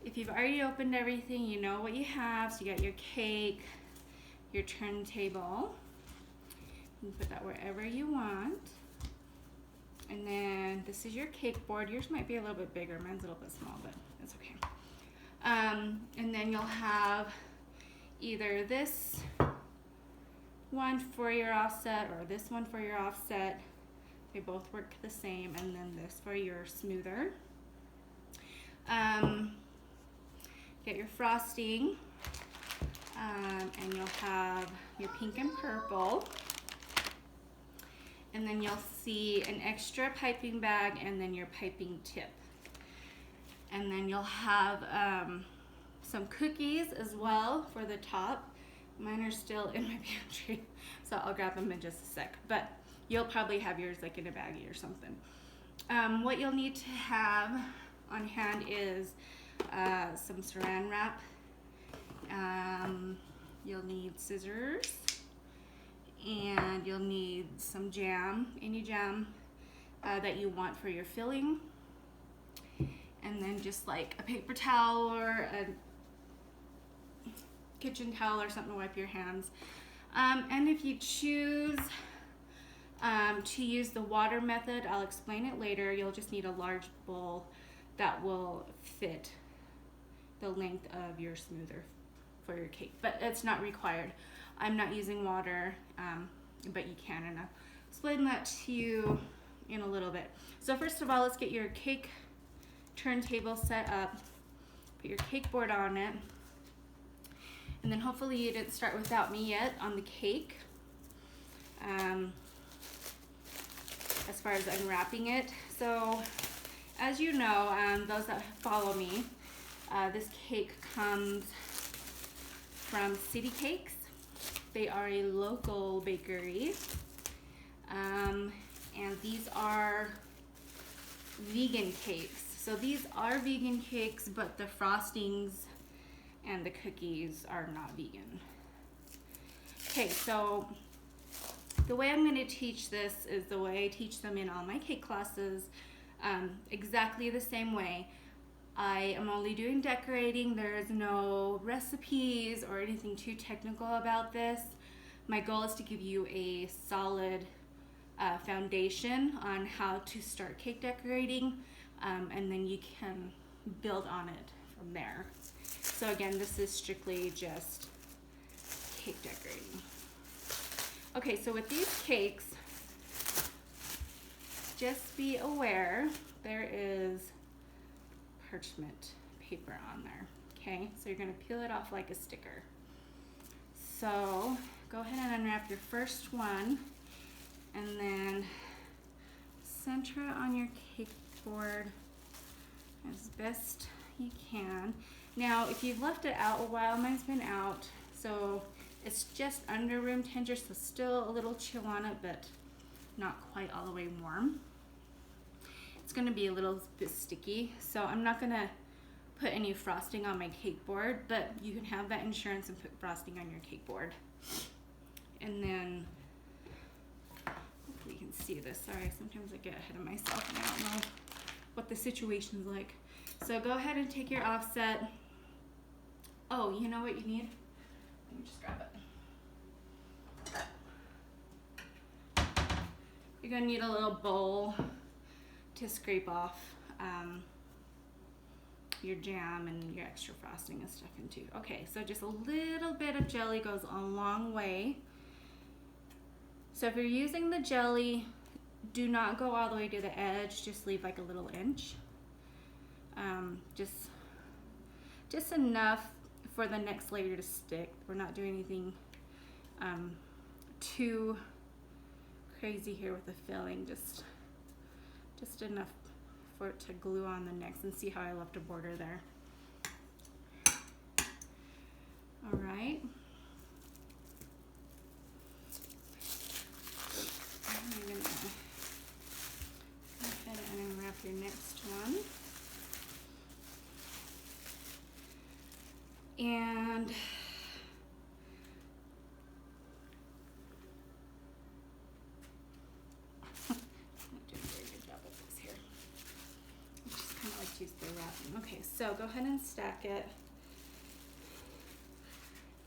if you've already opened everything, you know what you have. So you got your cake, your turntable. You can put that wherever you want. And then this is your cake board. Yours might be a little bit bigger. Mine's a little bit small, but that's okay. And then you'll have either this one for your offset or this one for your offset. They both work the same. And then this for your smoother. Get your frosting. And you'll have your pink and purple. And then you'll see an extra piping bag and then your piping tip. And then you'll have some cookies as well for the top. Mine are still in my pantry, so I'll grab them in just a sec. But you'll probably have yours like in a baggie or something. What you'll need to have on hand is some saran wrap. You'll need scissors. And you'll need some jam, any jam that you want for your filling. And then just like a paper towel or a kitchen towel or something to wipe your hands. And if you choose to use the water method, I'll explain it later. You'll just need a large bowl that will fit the length of your smoother for your cake, but it's not required. I'm not using water, but you can, and I'll explain that to you in a little bit. So first of all, let's get your cake turntable set up. Put your cake board on it. And then hopefully you didn't start without me yet on the cake. As far as unwrapping it. So as you know, those that follow me, this cake comes from City Cakes. They are a local bakery, and these are vegan cakes. So these are vegan cakes, but the frostings and the cookies are not vegan. Okay, so the way I'm going to teach this is the way I teach them in all my cake classes, exactly the same way. I am only doing decorating. There is no recipes or anything too technical about this. My goal is to give you a solid foundation on how to start cake decorating, and then you can build on it from there. So again, this is strictly just cake decorating. Okay, so with these cakes, just be aware there is parchment paper on there. Okay, so you're going to peel it off like a sticker. So go ahead and unwrap your first one and then center it on your cake board as best you can. Now if you've left it out a while, mine's been out, so it's just under room temperature, so still a little chill on it, but not quite all the way warm. It's going to be a little bit sticky, so I'm not going to put any frosting on my cake board, but you can have that insurance and put frosting on your cake board. And then, hopefully you can see this. Sorry, sometimes I get ahead of myself and I don't know what the situation's like. So go ahead and take your offset. Oh, you know what you need? Let me just grab it. You're going to need a little bowl to scrape off your jam and your extra frosting and stuff into. Okay, so just a little bit of jelly goes a long way. So if you're using the jelly, do not go all the way to the edge, just leave like a little inch. Just enough for the next layer to stick. We're not doing anything too crazy here with the filling, just enough for it to glue on the next, and see how I left a border there. All right. I'm gonna go ahead and unwrap your next one. And use the wrap Okay, so go ahead and stack it.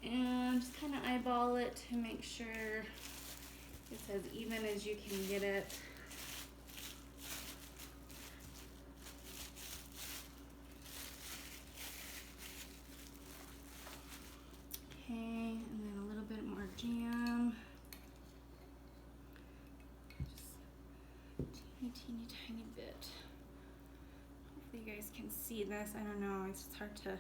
And just kind of eyeball it to make sure it's as even as you can get it. Okay, and then a little bit more jam. Just teeny tiny bit. Hopefully you guys can see this. I don't know, it's hard for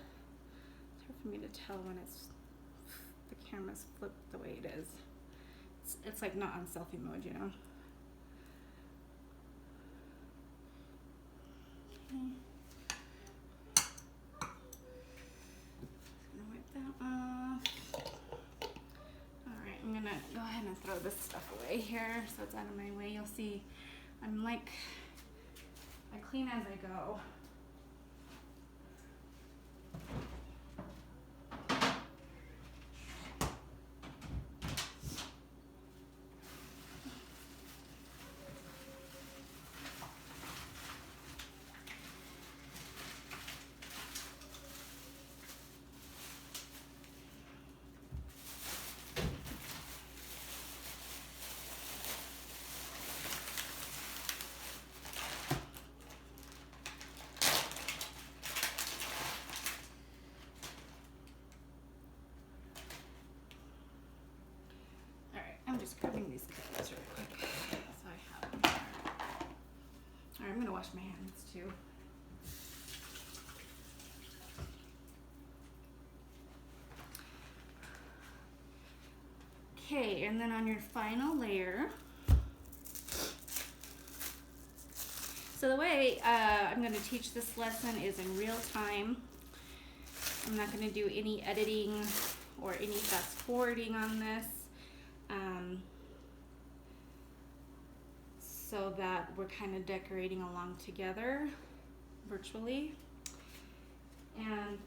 me to tell when the camera's flipped the way it is. It's like not on selfie mode, you know. Okay. Gonna wipe that off. Alright, I'm gonna go ahead and throw this stuff away here so it's out of my way. You'll see I clean as I go. I'm just grabbing these cookies real quick so I have them. Alright, I'm gonna wash my hands too. Okay, and then on your final layer, so the way I'm gonna teach this lesson is in real time. I'm not gonna do any editing or any fast forwarding on this. So that we're kind of decorating along together virtually. And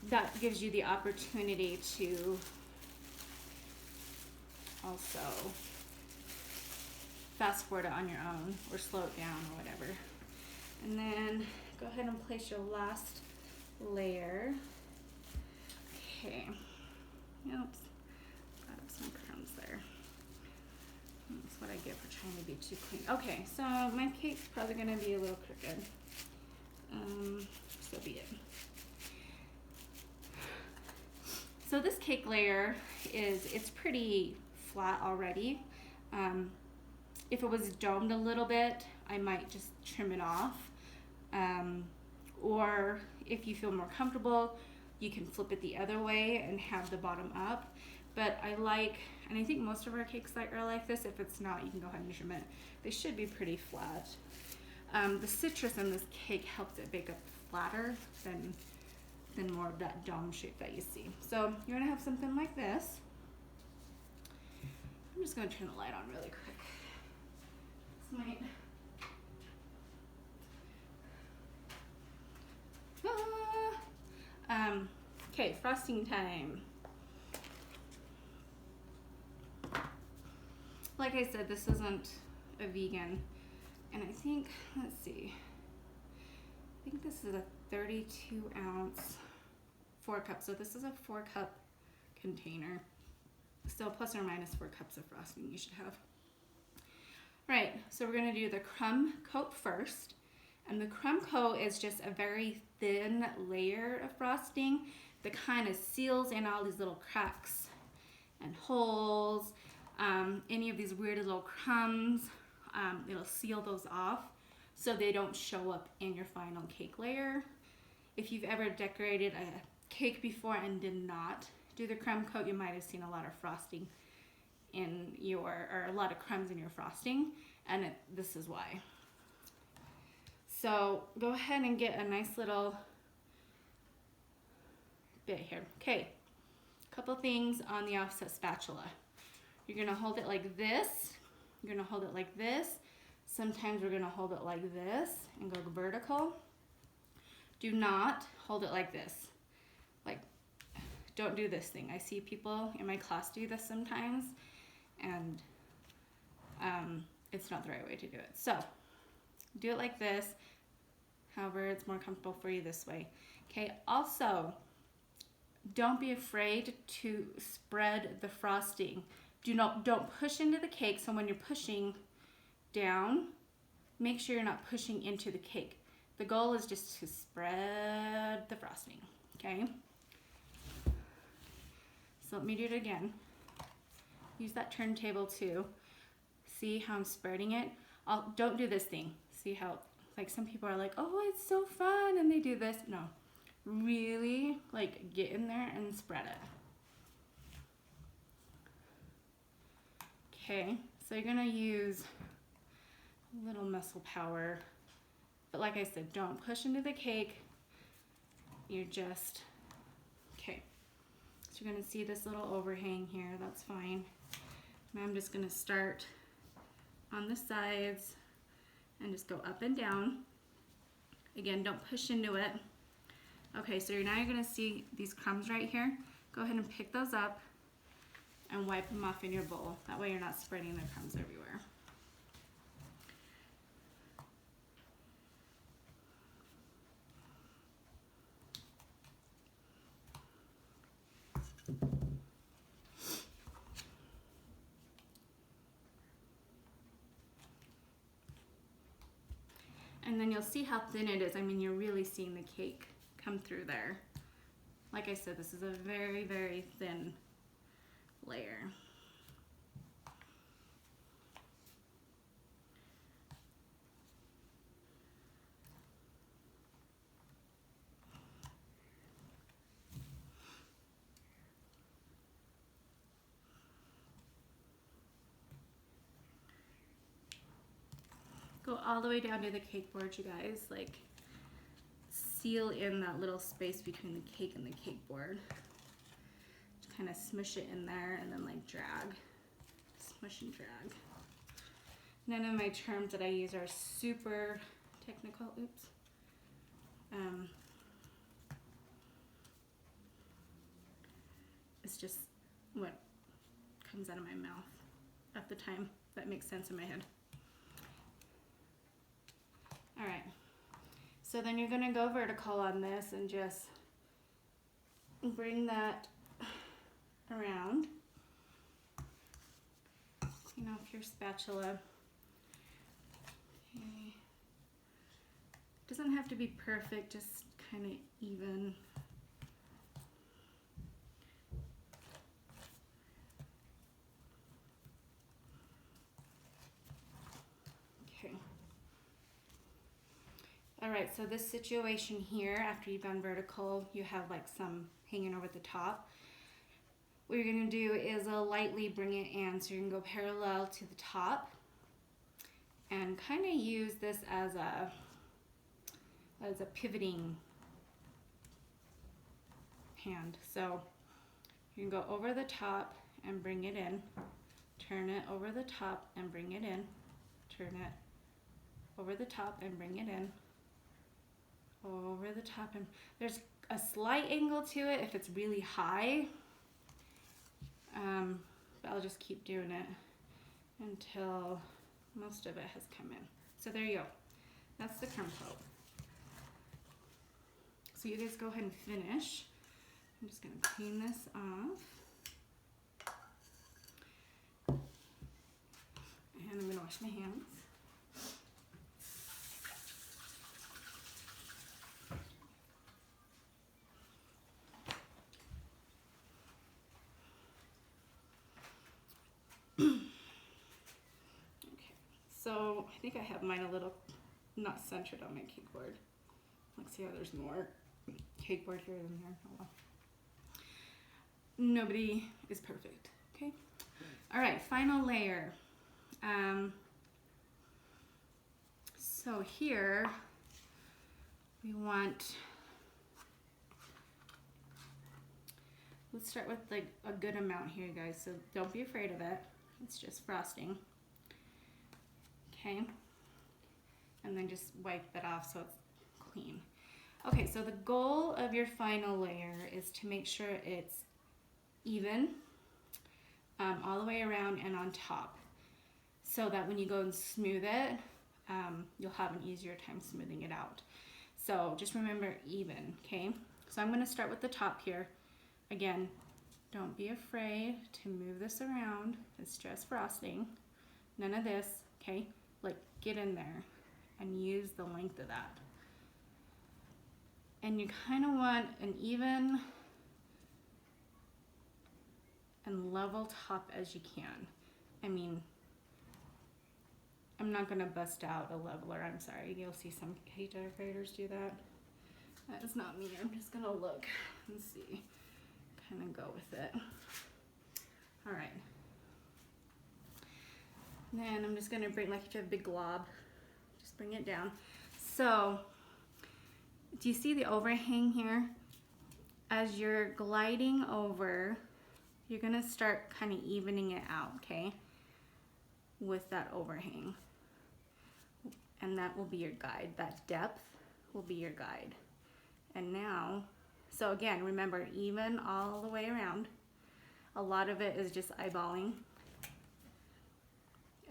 that gives you the opportunity to also fast forward it on your own or slow it down or whatever. And then go ahead and place your last layer. Okay. Oops. Some crumbs there. That's what I get for trying to be too clean. Okay, so my cake's probably gonna be a little crooked. So be it. So this cake layer it's pretty flat already. If it was domed a little bit, I might just trim it off. Or if you feel more comfortable, you can flip it the other way and have the bottom up. But I like, and I think most of our cakes are like this. If it's not, you can go ahead and trim it. They should be pretty flat. The citrus in this cake helps it bake up flatter than more of that dome shape that you see. So you're gonna have something like this. I'm just gonna turn the light on really quick. This might. Okay, frosting time. Like I said, this isn't a vegan, and I think, let's see, I think this is a 32 ounce 4 cup. So this is a 4 cup container. So plus or minus 4 cups of frosting you should have. Right, so we're gonna do the crumb coat first. And the crumb coat is just a very thin layer of frosting that kind of seals in all these little cracks and holes. Any of these weird little crumbs, it'll seal those off so they don't show up in your final cake layer. If you've ever decorated a cake before and did not do the crumb coat, you might have seen a lot of frosting in or a lot of crumbs in your frosting, and this is why. So go ahead and get a nice little bit here. Okay, a couple things on the offset spatula. You're gonna hold it like this. You're gonna hold it like this. Sometimes we're gonna hold it like this and go vertical. Do not hold it like this. Like, don't do this thing. I see people in my class do this sometimes, and it's not the right way to do it. So do it like this. However, it's more comfortable for you this way. Okay, also, don't be afraid to spread the frosting. Don't push into the cake, so when you're pushing down, make sure you're not pushing into the cake. The goal is just to spread the frosting, okay? So let me do it again. Use that turntable too. See how I'm spreading it? Don't do this thing. See how, like some people are like, oh, it's so fun, and they do this. No, really, like get in there and spread it. Okay, so you're gonna use a little muscle power, but like I said, don't push into the cake. You're just, okay. So you're gonna see this little overhang here, that's fine. Now I'm just gonna start on the sides and just go up and down. Again, don't push into it. Okay, so now you're gonna see these crumbs right here. Go ahead and pick those up and wipe them off in your bowl. That way you're not spreading the crumbs everywhere. And then you'll see how thin it is. I mean, you're really seeing the cake come through there. Like I said, this is a very, very thin layer. Go all the way down to the cake board, you guys. Like, seal in that little space between the cake and the cake board. Just kind of smush it in there and then like drag. Smush and drag. None of my terms that I use are super technical. Oops. It's just what comes out of my mouth at the time that makes sense in my head. All right, so then you're gonna go vertical on this and just bring that around. Clean off your spatula. Okay. Doesn't have to be perfect, just kind of even. All right, so this situation here, after you've gone vertical, you have like some hanging over the top. What you're gonna do is lightly bring it in, so you can go parallel to the top and kind of use this as a pivoting hand. So you can go over the top and bring it in, turn it over the top and bring it in, turn it over the top and bring it in, over the top, and there's a slight angle to it if it's really high, but I'll just keep doing it until most of it has come in. So there you go, that's the crumb coat. So you guys go ahead and finish. I'm just gonna clean this off, and I'm gonna wash my hands. So I think I have mine a little not centered on my cake board. Let's see how there's more cake board here than there. Oh well. Nobody is perfect, okay? All right, final layer. So here we want, let's start with like a good amount here, guys. So don't be afraid of it. It's just frosting. Okay, and then just wipe that off so it's clean. Okay, so the goal of your final layer is to make sure it's even all the way around and on top. so that when you go and smooth it, you'll have an easier time smoothing it out. So just remember even, okay? So I'm gonna start with the top here. Again, don't be afraid to move this around. It's just frosting. None of this, okay? Like, get in there and use the length of that. And you kind of want an even and level top as you can. I mean, I'm not gonna bust out a leveler, I'm sorry. You'll see some cake decorators do that. That is not me. I'm just gonna look and see, kind of go with it. All right. Then I'm just gonna bring, like if you have a big glob, just bring it down. So, do you see the overhang here? As you're gliding over, you're gonna start kind of evening it out, okay? With that overhang. And that will be your guide. That depth will be your guide. And now, so again, remember, even all the way around. A lot of it is just eyeballing.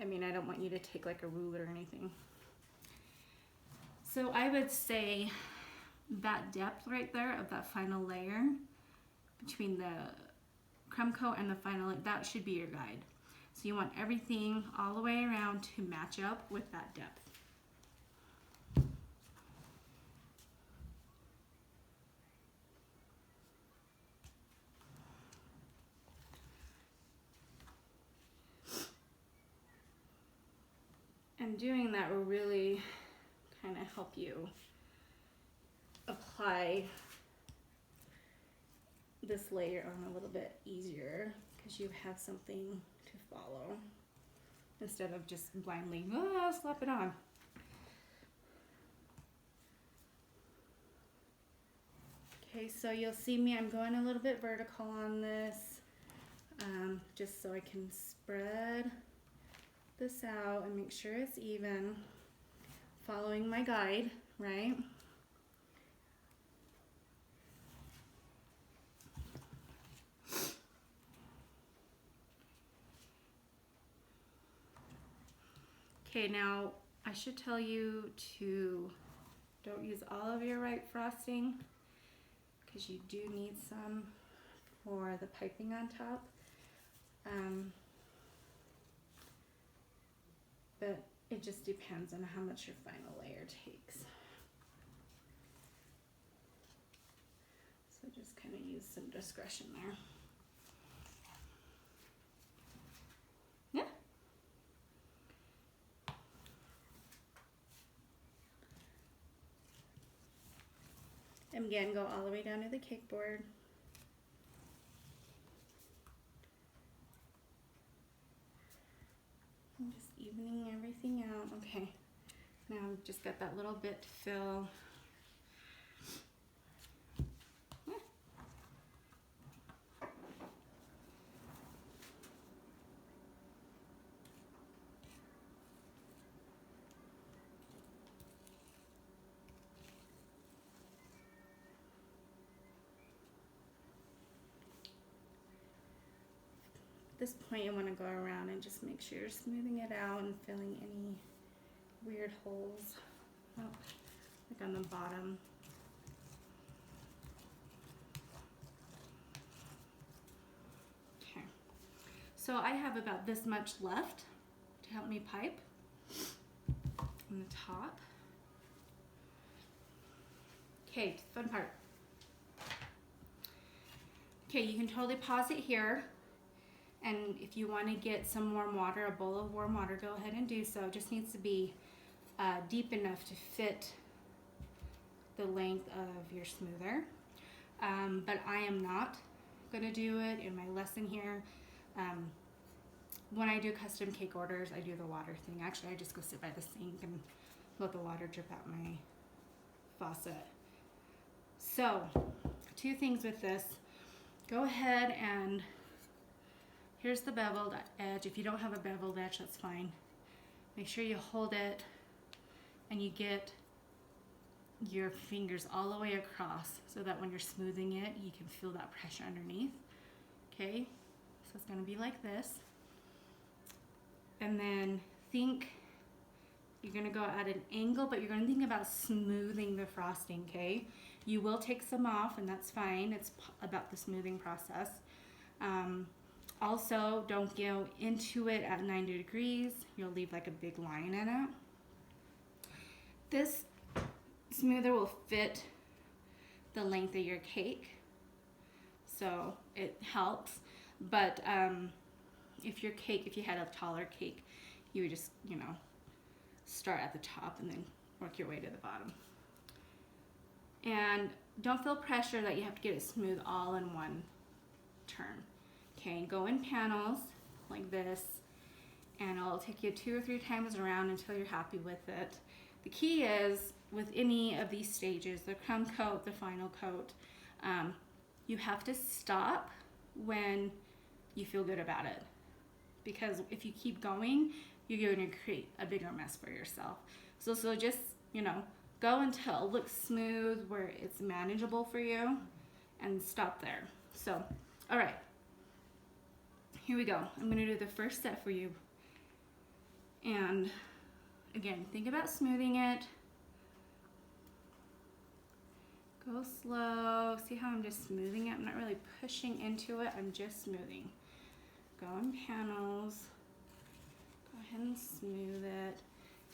I mean, I don't want you to take like a ruler or anything. So I would say that depth right there of that final layer between the crumb coat and the final, that should be your guide. So you want everything all the way around to match up with that depth. And doing that will really kind of help you apply this layer on a little bit easier because you have something to follow instead of just blindly slap it on. Okay, so you'll see me, I'm going a little bit vertical on this just so I can spread this out and make sure it's even, following my guide, right? Okay, now I should tell you to don't use all of your white frosting because you do need some for the piping on top. But it just depends on how much your final layer takes. So just kind of use some discretion there. Yeah. And again, go all the way down to the cake board. I'm just evening everything out. Okay, now I've just got that little bit to fill. At this point, you want to go around and just make sure you're smoothing it out and filling any weird holes, like on the bottom. Okay, so I have about this much left to help me pipe on the top. Okay, fun part. Okay, you can totally pause it here. And if you want to get some warm water, a bowl of warm water, go ahead and do so. It just needs to be deep enough to fit the length of your smoother. But I am not going to do it in my lesson here. When I do custom cake orders, I do the water thing. Actually, I just go sit by the sink and let the water drip out my faucet. So, two things with this. Go ahead and here's the beveled edge. If you don't have a beveled edge, that's fine. Make sure you hold it and you get your fingers all the way across so that when you're smoothing it, you can feel that pressure underneath. Okay, so it's gonna be like this. And then think, you're gonna go at an angle, but you're gonna think about smoothing the frosting, okay? You will take some off, and that's fine. It's about the smoothing process. Also, don't go into it at 90 degrees. You'll leave like a big line in it. This smoother will fit the length of your cake, so it helps. But if you had a taller cake, you would just, start at the top and then work your way to the bottom. And don't feel pressure that you have to get it smooth all in one turn. Okay, go in panels like this, and it'll take you 2 or 3 times around until you're happy with it. The key is, with any of these stages, the crumb coat, the final coat, you have to stop when you feel good about it. Because if you keep going, you're going to create a bigger mess for yourself. So just, go until it looks smooth, where it's manageable for you, and stop there. So, all right. Here we go. I'm going to do the first set for you. And again, think about smoothing it. Go slow. See how I'm just smoothing it? I'm not really pushing into it. I'm just smoothing. Go in panels. Go ahead and smooth it.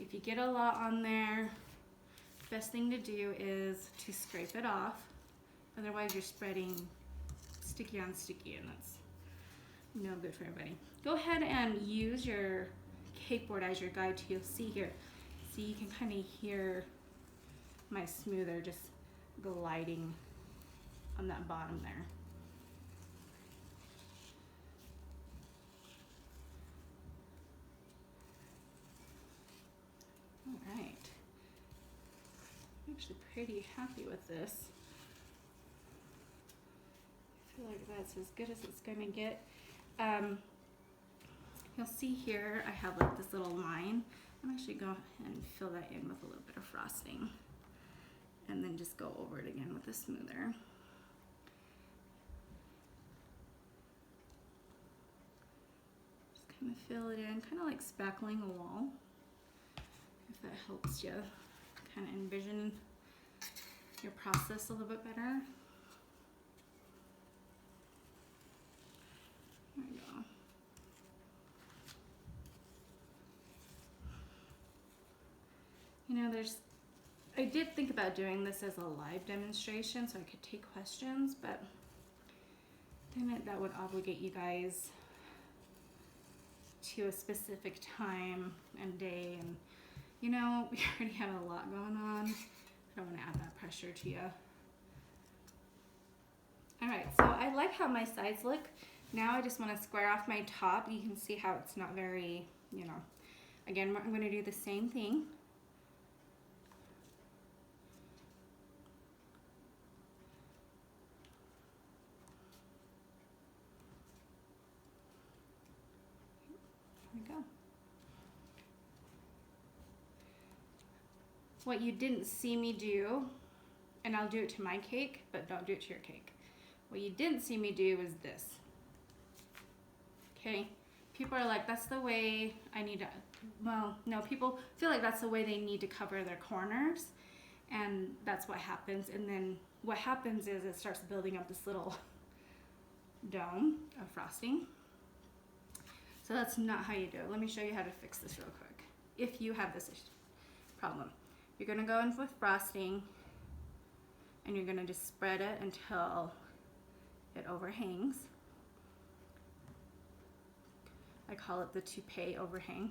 If you get a lot on there, best thing to do is to scrape it off. Otherwise, you're spreading sticky on sticky, and that's no good for everybody. Go ahead and use your cake board as your guide. You'll see here. See, you can kind of hear my smoother just gliding on that bottom there. All right. I'm actually pretty happy with this. I feel like that's as good as it's gonna get. You'll see here I have like this little line. I'm actually go and fill that in with a little bit of frosting, and then just go over it again with a smoother. Just kind of fill it in, kind of like spackling a wall, if that helps you kind of envision your process a little bit better. There we go. I did think about doing this as a live demonstration so I could take questions, but then that would obligate you guys to a specific time and day, and we already have a lot going on. I don't want to add that pressure to you. All right, so I like how my sides look. Now I just want to square off my top. You can see how it's not very, again, I'm going to do the same thing. Here we go. What you didn't see me do, and I'll do it to my cake, but don't do it to your cake. What you didn't see me do is this. Okay, people are like, that's the way I need to, well, no, people feel like that's the way they need to cover their corners, and that's what happens. And then what happens is it starts building up this little dome of frosting. So that's not how you do it. Let me show you how to fix this real quick. If you have this problem, you're gonna go in with frosting, and you're gonna just spread it until it overhangs. I call it the toupee overhang.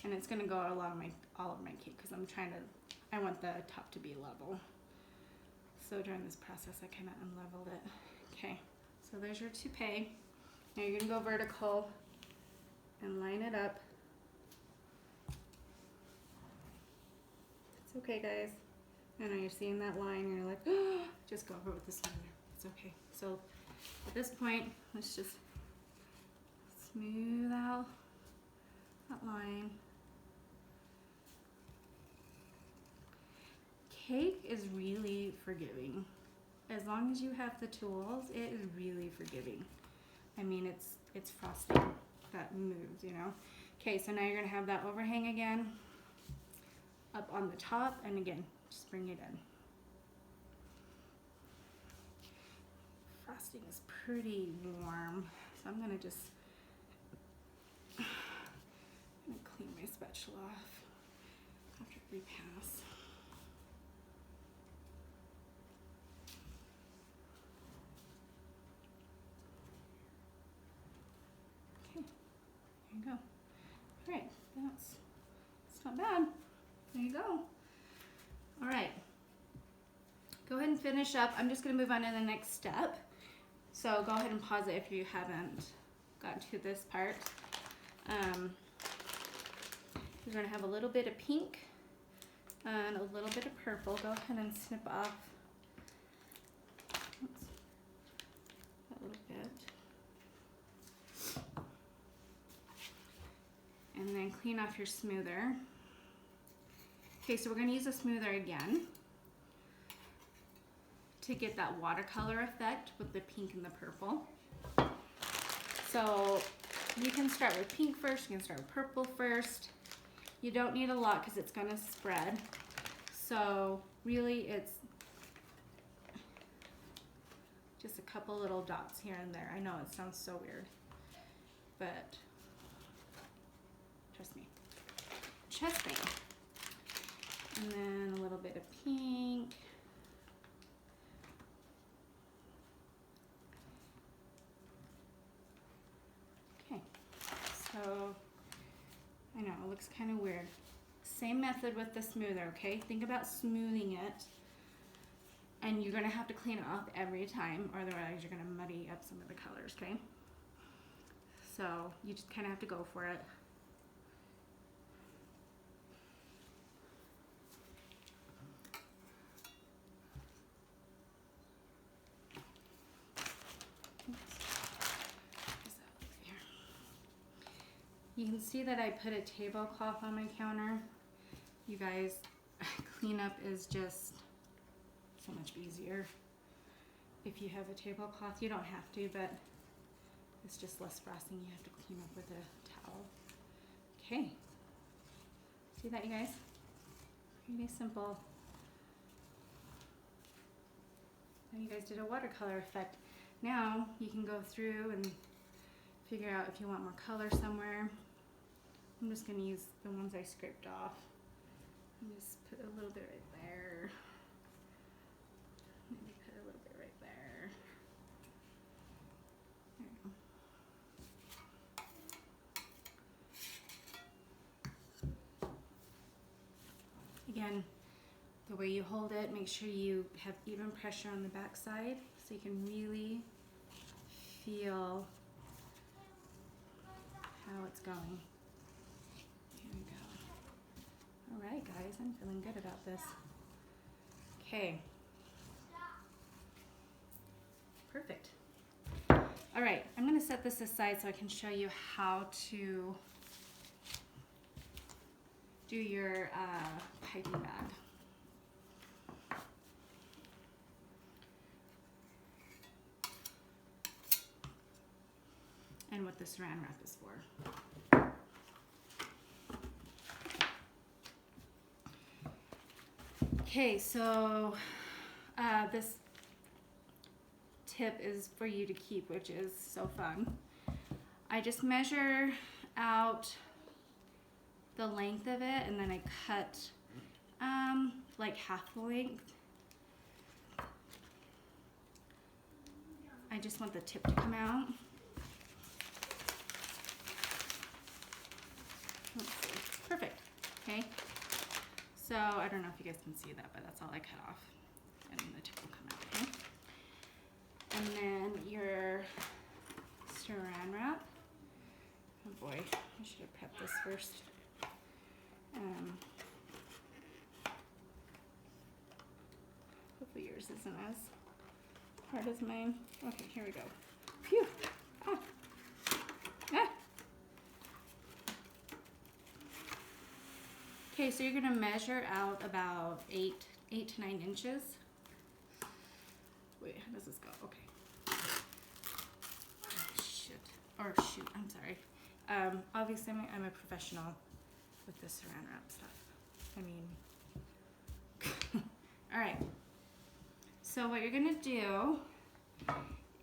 And it's gonna go along all of my cake because I want the top to be level. So during this process, I kind of unleveled it. Okay, so there's your toupee. Now you're gonna go vertical and line it up. It's okay, guys. I know you're seeing that line and you're like, oh, just go over with the smoother. It's okay. So at this point, let's just smooth out that line. Cake is really forgiving. As long as you have the tools, it is really forgiving. I mean, it's frosting. that moves, you know. Okay, so now you're gonna have that overhang again up on the top, and again, just bring it in. Frosting is pretty warm, so I'm gonna just clean my spatula off after every pass. Okay, there you go. All right, it's not bad. There you go. All right, go ahead and finish up. I'm just gonna move on to the next step. So go ahead and pause it if you haven't gotten to this part. You're gonna have a little bit of pink and a little bit of purple. Go ahead and snip off a little bit. And then clean off your smoother. Okay, so we're gonna use a smoother again to get that watercolor effect with the pink and the purple. So you can start with pink first, you can start with purple first. You don't need a lot because it's gonna spread. So really it's just a couple little dots here and there. I know it sounds so weird, but trust me. Trust me. And then a little bit of pink. Okay, so I know it looks kind of weird. Same method with the smoother, okay? Think about smoothing it, and you're gonna have to clean it off every time, or otherwise you're gonna muddy up some of the colors, okay? So you just kind of have to go for it. You can see that I put a tablecloth on my counter. You guys, cleanup is just so much easier if you have a tablecloth. You don't have to, but it's just less frosting you have to clean up with a towel. Okay, see that, you guys? Pretty simple. Now you guys did a watercolor effect. Now you can go through and figure out if you want more color somewhere. I'm just gonna use the ones I scraped off. And just put a little bit right there. Maybe put a little bit right there. There we go. Again, the way you hold it, make sure you have even pressure on the back side so you can really feel how it's going. Here we go. All right, guys, I'm feeling good about this. Okay. Perfect. All right, I'm gonna set this aside so I can show you how to do your piping bag. And what the saran wrap is for. Okay, so this tip is for you to keep, which is so fun. I just measure out the length of it, and then I cut like half the length. I just want the tip to come out. Perfect. Okay. So I don't know if you guys can see that, but that's all I cut off, and the tip will come out. Okay. And then your saran wrap. Oh boy, I should have prepped this first. Hopefully yours isn't as hard as mine. Okay, here we go. Phew. Ah. Ah. Okay, so you're gonna measure out about 8 to 9 inches. Wait, how does this go? Okay. Oh, shit. Or shoot, I'm sorry. Obviously I'm a professional with this saran wrap stuff. I mean, all right. So what you're gonna do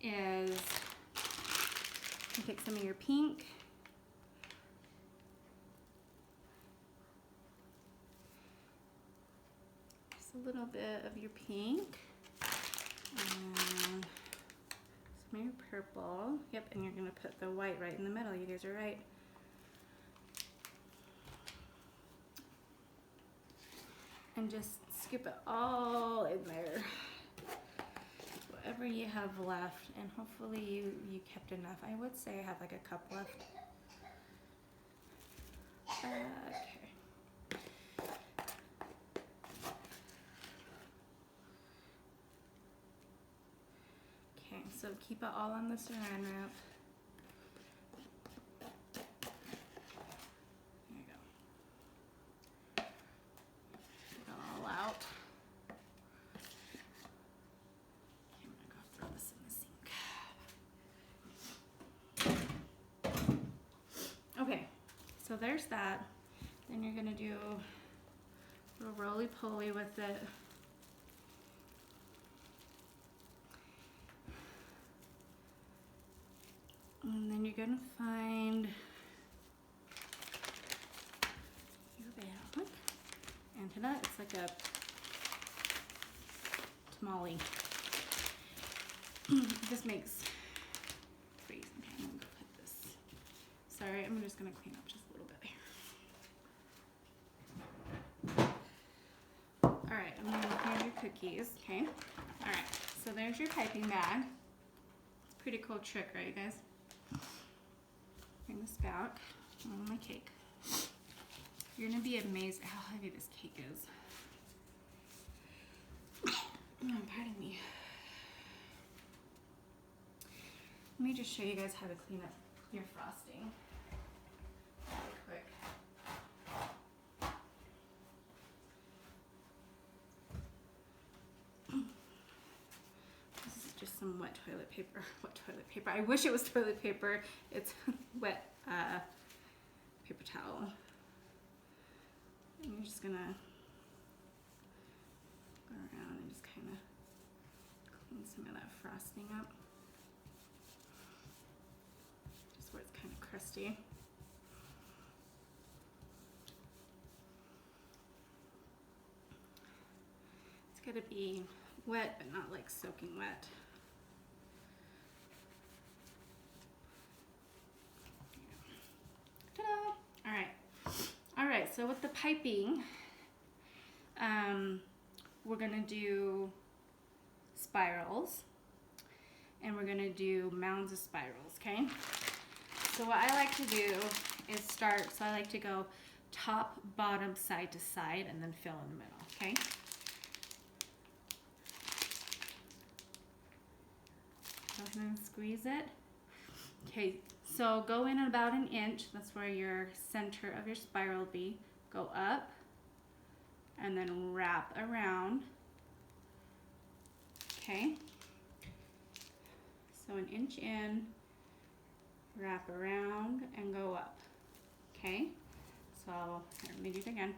is you take some of your pink, just a little bit of your pink, and some of your purple. Yep, and you're gonna put the white right in the middle. You guys are right. And just scoop it all in there. Whatever you have left, and hopefully you kept enough. I would say I have like a cup left. Okay. Okay, so keep it all on the saran wrap. There you go. Get it all out. Okay, I'm gonna go throw this in the sink. Okay, so there's that. Then you're gonna do a little roly-poly with it. And then you're gonna find your bag. Antenna, it's like a tamale. This makes crazy. Okay, I'm gonna put this. Sorry, I'm just gonna clean up just a little bit here. Alright, I'm gonna clean your cookies, okay? Alright, so there's your piping bag. It's a pretty cool trick, right, you guys? Bring this back on my cake. You're gonna be amazed at how heavy this cake is. Oh, pardon me. Let me just show you guys how to clean up your frosting really quick. This is just some wet toilet paper. Wet toilet paper. I wish it was toilet paper. It's wet paper towel. And you're just gonna go around and just kind of clean some of that frosting up. Just where it's kind of crusty. It's gotta be wet, but not like soaking wet. Ta-da! All right. All right, so with the piping, we're gonna do spirals, and we're gonna do mounds of spirals, okay? So what I like to do is start, so I like to go top, bottom, side to side, and then fill in the middle, okay? Go ahead and squeeze it. Okay, so go in about an inch. That's where your center of your spiral will be. Go up and then wrap around. Okay. So an inch in, wrap around and go up. Okay. So here, let me do it again.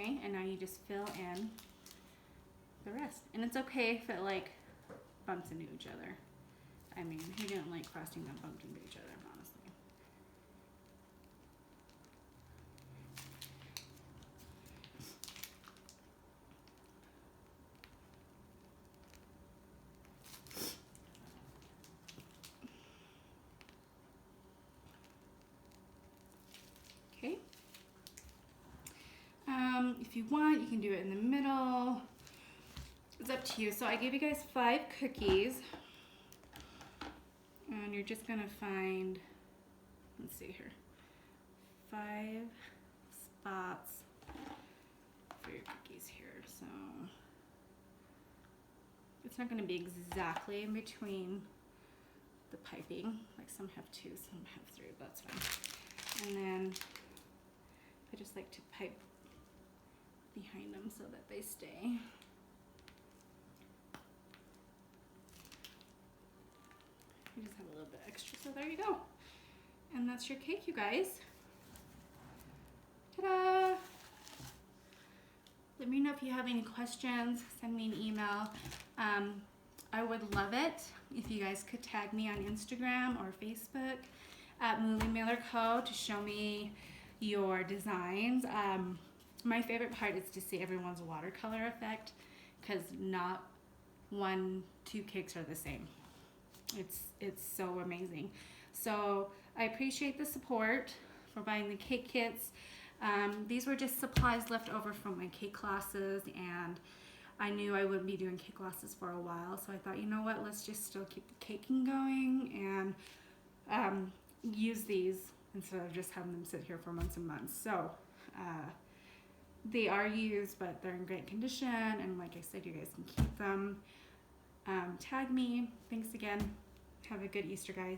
Okay, and now you just fill in the rest. And it's okay if it like bumps into each other. I mean, who didn't like frosting that bumped into each other, honestly? Okay. If you want, you can do it in the middle. It's up to you. So I gave you guys 5 cookies. And you're just gonna find, let's see here, 5 spots for your cookies here. So it's not gonna be exactly in between the piping. Like some have 2, some have 3, but that's fine. And then I just like to pipe behind them so that they stay. You just have a little bit extra, so there you go. And that's your cake, you guys. Ta-da! Let me know if you have any questions. Send me an email. I would love it if you guys could tag me on Instagram or Facebook at Mooly Mailer Co. to show me your designs. My favorite part is to see everyone's watercolor effect, because not two cakes are the same. It's so amazing. So I appreciate the support for buying the cake kits. These were just supplies left over from my cake classes, and I knew I wouldn't be doing cake classes for a while, so I thought, you know what, let's just still keep the caking going and use these instead of just having them sit here for months and months. So they are used, but they're in great condition, and like I said, you guys can keep them. Tag me. Thanks again. Have a good Easter, guys.